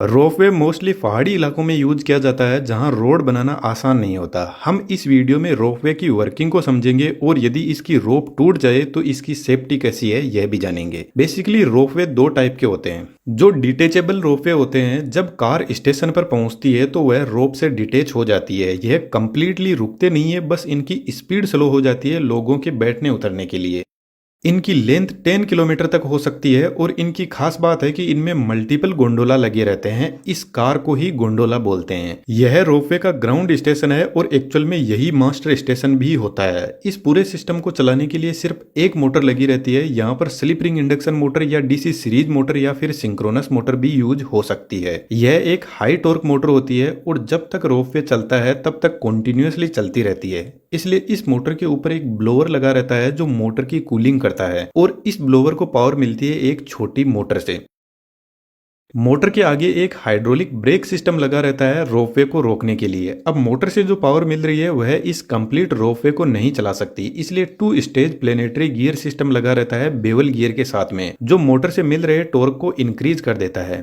Ropeway mostly पहाड़ी इलाकों में यूज किया जाता है जहां रोड बनाना आसान नहीं होता। हम इस वीडियो में रोपवे की वर्किंग को समझेंगे और यदि इसकी रोप टूट जाए तो इसकी सेफ्टी कैसी है यह भी जानेंगे। बेसिकली रोपवे दो टाइप के होते हैं। जो डिटेचेबल रोपवे होते हैं, जब कार स्टेशन पर पहुंचती है तो वह रोप से डिटेच हो जाती है। यह कंप्लीटली रुकते नहीं है, बस इनकी स्पीड स्लो हो जाती है लोगों के बैठने उतरने के लिए। इनकी लेंथ 10 किलोमीटर तक हो सकती है और इनकी खास बात है कि इनमें मल्टीपल गोंडोला लगे रहते हैं। इस कार को ही गोंडोला बोलते हैं। यह रोपवे का ग्राउंड स्टेशन है और एक्चुअल में यही मास्टर स्टेशन भी होता है। इस पूरे सिस्टम को चलाने के लिए सिर्फ एक मोटर लगी रहती है। यहाँ पर स्लिप रिंग इंडक्शन मोटर या डीसी सीरीज मोटर या फिर सिंक्रोनस मोटर भी यूज हो सकती है। यह एक हाई टॉर्क मोटर होती है और जब तक रोपवे चलता है तब तक कंटिन्यूअसली चलती रहती है। इसलिए इस मोटर के ऊपर एक ब्लोअर लगा रहता है जो मोटर की कूलिंग करता है और इस ब्लोअर को पावर मिलती है एक छोटी मोटर से। मोटर के आगे एक हाइड्रोलिक ब्रेक सिस्टम लगा रहता है रोपवे को रोकने के लिए। अब मोटर से जो पावर मिल रही है वह इस कंप्लीट रोपवे को नहीं चला सकती, इसलिए 2 स्टेज प्लेनेटरी गियर सिस्टम लगा रहता है बेवल गियर के साथ में, जो मोटर से मिल रहे टॉर्क को इंक्रीज कर देता है।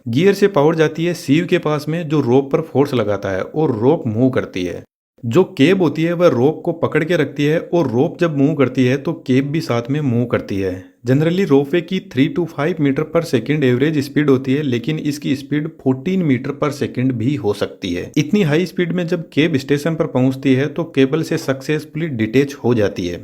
गियर से पावर जाती है सीव के पास में, जो रोप पर फोर्स लगाता है और रोप मूव करती है। जो केब होती है वह रोप को पकड़ के रखती है और रोप जब मूव करती है तो केब भी साथ में मूव करती है। जनरली रोपवे की 3 to 5 मीटर पर सेकंड एवरेज स्पीड होती है, लेकिन इसकी स्पीड 14 मीटर पर सेकंड भी हो सकती है। इतनी हाई स्पीड में जब केब स्टेशन पर पहुंचती है तो केबल से सक्सेसफुली डिटेच हो जाती है।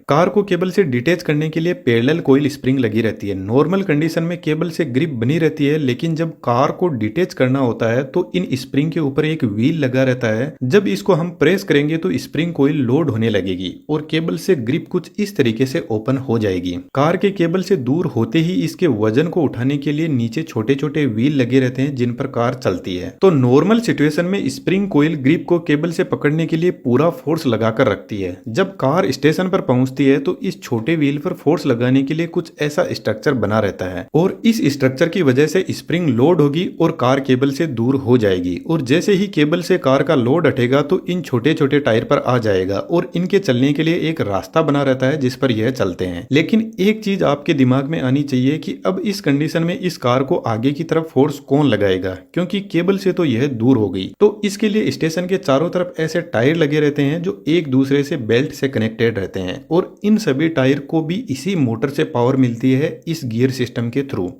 कार को केबल से डिटेच करने के लिए पैरेलल कॉइल स्प्रिंग लगी रहती है। नॉर्मल कंडीशन में केबल से ग्रिप बनी रहती है, लेकिन जब कार को डिटेच करना होता है तो इन स्प्रिंग के ऊपर एक व्हील लगा रहता है। जब इसको हम प्रेस करेंगे तो स्प्रिंग कॉइल लोड होने लगेगी और केबल से ग्रिप कुछ इस तरीके से ओपन हो जाएगी। कार के केबल से दूर होते ही इसके वजन को उठाने के लिए नीचे छोटे छोटे व्हील लगे रहते हैं जिन पर कार चलती है। तो नॉर्मल सिचुएशन में स्प्रिंग कॉइल ग्रिप को केबल से पकड़ने के लिए पूरा फोर्स लगाकर रखती है। जब कार स्टेशन पर पहुंचती है तो इस छोटे व्हील पर फोर्स लगाने के लिए कुछ ऐसा स्ट्रक्चर बना रहता है और इस स्ट्रक्चर की वजह से स्प्रिंग लोड होगी और कार केबल से दूर हो जाएगी। और जैसे ही केबल से कार का लोड हटेगा तो इन छोटे छोटे टायर पर आ जाएगा और इनके चलने के लिए एक रास्ता बना रहता है जिस पर यह चलते हैं। लेकिन एक चीज आपके दिमाग में आनी चाहिए कि अब इस कंडीशन में इस कार को आगे की तरफ फोर्स कौन लगाएगा, क्योंकि केबल से तो यह दूर हो गई। तो इसके लिए स्टेशन के चारों तरफ ऐसे टायर लगे रहते हैं जो एक दूसरे से बेल्ट से कनेक्टेड रहते हैं और इन सभी टायर को भी इसी मोटर से पावर मिलती है इस गियर सिस्टम के थ्रू।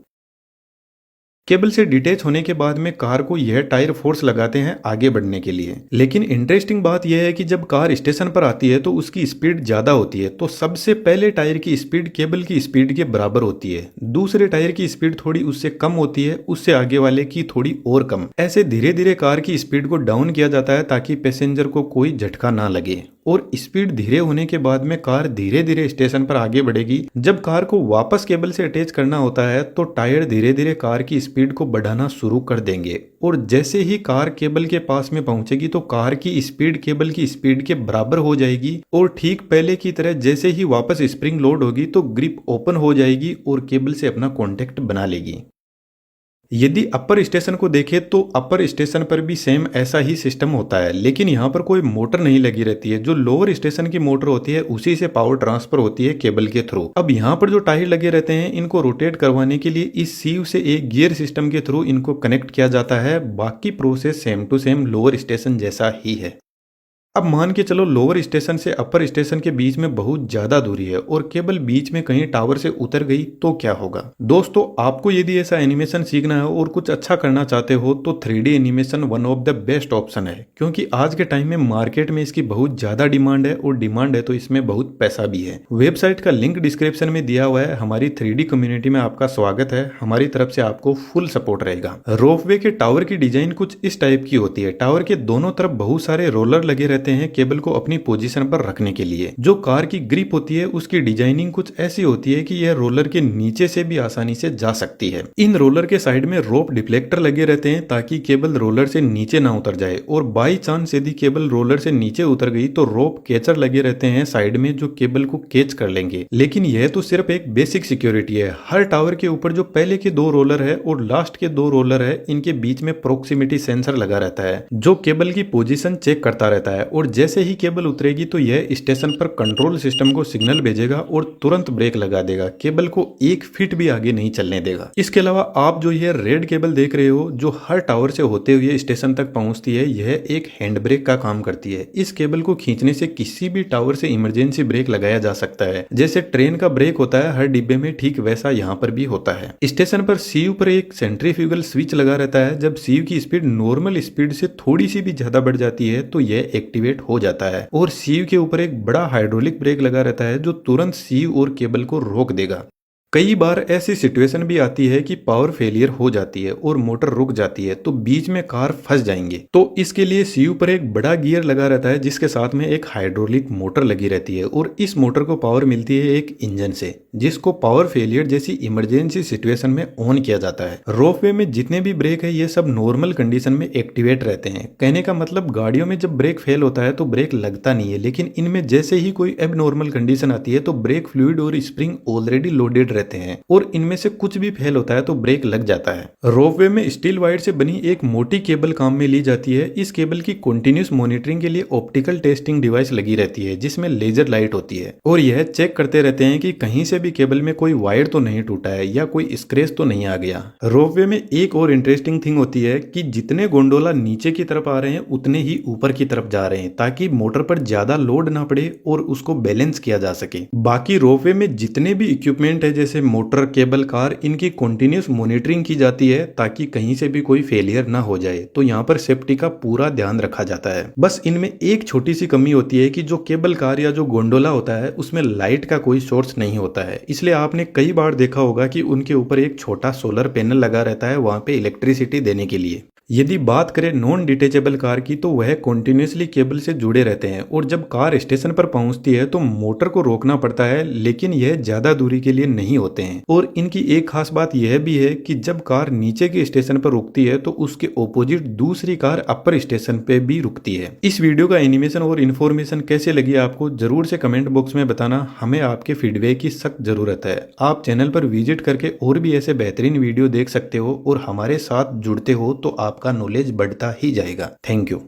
केबल से डिटेच होने के बाद में कार को यह टायर फोर्स लगाते हैं आगे बढ़ने के लिए। लेकिन इंटरेस्टिंग बात यह है कि जब कार स्टेशन पर आती है तो उसकी स्पीड ज्यादा होती है, तो सबसे पहले टायर की स्पीड केबल की स्पीड के बराबर होती है। दूसरे टायर की स्पीड थोड़ी उससे कम होती है, उससे आगे वाले की थोड़ी और कम। ऐसे धीरे धीरे कार की स्पीड को डाउन किया जाता है ताकि पैसेंजर को कोई झटका ना लगे। और स्पीड धीरे होने के बाद में कार धीरे धीरे स्टेशन पर आगे बढ़ेगी। जब कार को वापस केबल से अटैच करना होता है तो टायर धीरे धीरे कार की स्पीड को बढ़ाना शुरू कर देंगे और जैसे ही कार केबल के पास में पहुंचेगी तो कार की स्पीड केबल की स्पीड के बराबर हो जाएगी और ठीक पहले की तरह जैसे ही वापस स्प्रिंग लोड होगी तो ग्रिप ओपन हो जाएगी और केबल से अपना कॉन्टेक्ट बना लेगी। यदि अपर स्टेशन को देखें तो अपर स्टेशन पर भी सेम ऐसा ही सिस्टम होता है, लेकिन यहाँ पर कोई मोटर नहीं लगी रहती है। जो लोअर स्टेशन की मोटर होती है उसी से पावर ट्रांसफर होती है केबल के थ्रू। अब यहाँ पर जो टायर लगे रहते हैं इनको रोटेट करवाने के लिए इस सीव से एक गियर सिस्टम के थ्रू इनको कनेक्ट किया जाता है। बाकी process same to same lower station जैसा ही है। अब मान के चलो लोअर स्टेशन से अपर स्टेशन के बीच में बहुत ज्यादा दूरी है और केबल बीच में कहीं टावर से उतर गई तो क्या होगा। दोस्तों, आपको यदि ऐसा एनिमेशन सीखना है और कुछ अच्छा करना चाहते हो तो 3D animation one of the best option है, क्योंकि आज के टाइम में मार्केट में इसकी बहुत ज्यादा डिमांड है और डिमांड है तो इसमें बहुत पैसा भी है। वेबसाइट का लिंक डिस्क्रिप्शन में दिया हुआ है। हमारी 3D कम्युनिटी में आपका स्वागत है। हमारी तरफ से आपको फुल सपोर्ट रहेगा। रोपवे के टावर की डिजाइन कुछ इस टाइप की होती है। टावर के दोनों तरफ बहुत सारे रोलर लगे रहते हैं केबल को अपनी पोजीशन पर रखने के लिए। जो कार की ग्रिप होती है उसकी डिजाइनिंग कुछ ऐसी होती है कि यह रोलर के नीचे से भी आसानी से जा सकती है। इन रोलर के साइड में रोप डिफ्लेक्टर लगे रहते हैं ताकि केबल रोलर से नीचे ना उतर जाए और बाई चांस यदि केबल रोलर से नीचे उतर गई तो रोप कैचर लगे रहते हैं साइड में जो केबल को कैच कर लेंगे। लेकिन यह तो सिर्फ एक बेसिक सिक्योरिटी है। हर टावर के ऊपर जो पहले के 2 रोलर है और लास्ट के 2 रोलर है, इनके बीच में प्रोक्सिमिटी सेंसर लगा रहता है जो केबल की पोजीशन चेक करता रहता है और जैसे ही केबल उतरेगी तो यह स्टेशन पर कंट्रोल सिस्टम को सिग्नल भेजेगा और तुरंत ब्रेक लगा देगा, केबल को 1 फीट भी आगे नहीं चलने देगा। इसके अलावा आप जो यह रेड केबल देख रहे हो जो हर टावर से होते हुए स्टेशन तक पहुंचती है, यह एक हैंड ब्रेक का काम करती है। इस केबल को खींचने से किसी भी टावर से इमरजेंसी ब्रेक लगाया जा सकता है। जैसे ट्रेन का ब्रेक होता है हर डिब्बे में, ठीक वैसा यहाँ पर भी होता है। स्टेशन पर सीयू पर एक सेंट्रीफ्यूगल स्विच लगा रहता है। जब सीयू की स्पीड नॉर्मल स्पीड से थोड़ी सी भी ज्यादा बढ़ जाती है तो यह एक्टिवेट हो जाता है और सीयू के ऊपर एक बड़ा हाइड्रोलिक ब्रेक लगा रहता है जो तुरंत सीयू और केबल को रोक देगा। कई बार ऐसी सिचुएशन भी आती है कि पावर फेलियर हो जाती है और मोटर रुक जाती है तो बीच में कार फंस जाएंगे, तो इसके लिए सीयू पर एक बड़ा गियर लगा रहता है जिसके साथ में एक हाइड्रोलिक मोटर लगी रहती है और इस मोटर को पावर मिलती है एक इंजन से, जिसको पावर फेलियर जैसी इमरजेंसी सिचुएशन में ऑन किया जाता है। रोपवे में जितने भी ब्रेक है ये सब नॉर्मल कंडीशन में एक्टिवेट रहते हैं। कहने का मतलब गाड़ियों में जब ब्रेक फेल होता है तो ब्रेक लगता नहीं है, लेकिन इनमें जैसे ही कोई एबनॉर्मल कंडीशन आती है तो ब्रेक फ्लूइड और स्प्रिंग ऑलरेडी लोडेड रहते हैं और इनमें से कुछ भी फेल होता है तो ब्रेक लग जाता है। रोपवे में स्टील वायर से बनी एक मोटी केबल काम में ली जाती है। इस केबल की कंटीन्यूअस मॉनिटरिंग के लिए ऑप्टिकल टेस्टिंग डिवाइस लगी रहती है जिसमें लेजर लाइट होती है और यह चेक करते रहते हैं कि कहीं से भी केबल में कोई वायर तो नहीं टूटा है या कोई स्क्रैच तो नहीं आ गया। रोपवे में एक और इंटरेस्टिंग थिंग होती है कि जितने गोंडोला नीचे की तरफ आ रहे हैं उतने ही ऊपर की तरफ जा रहे हैं ताकि मोटर पर ज्यादा लोड ना पड़े और उसको बैलेंस किया जा सके। बाकी रोपवे में जितने भी इक्विपमेंट है जैसे मोटर, केबल, कार, इनकी कंटीन्यूअस मॉनिटरिंग की जाती है ताकि कहीं से भी कोई फेलियर ना हो जाए। तो यहाँ पर सेफ्टी का पूरा ध्यान रखा जाता है। बस इनमें एक छोटी सी कमी होती है कि जो केबल कार या जो गोंडोला होता है उसमें लाइट का कोई सोर्स नहीं होता है, इसलिए आपने कई बार देखा होगा कि उनके ऊपर एक छोटा सोलर पैनल लगा रहता है वहां पे इलेक्ट्रिसिटी देने के लिए। यदि बात करें नॉन डिटेचेबल कार की तो वह कॉन्टिन्यूसली केबल से जुड़े रहते हैं और जब कार स्टेशन पर पहुंचती है तो मोटर को रोकना पड़ता है, लेकिन यह ज्यादा दूरी के लिए नहीं होते हैं। और इनकी एक खास बात यह भी है कि जब कार नीचे के स्टेशन पर रुकती है तो उसके ऑपोजिट दूसरी कार अपर स्टेशन पे भी रुकती है। इस वीडियो का एनिमेशन और इन्फॉर्मेशन कैसे लगी आपको जरूर से कमेंट बॉक्स में बताना, हमें आपके फीडबैक की सख्त जरूरत है। आप चैनल पर विजिट करके और भी ऐसे बेहतरीन वीडियो देख सकते हो और हमारे साथ जुड़ते हो तो आपका नॉलेज बढ़ता ही जाएगा। Thank you.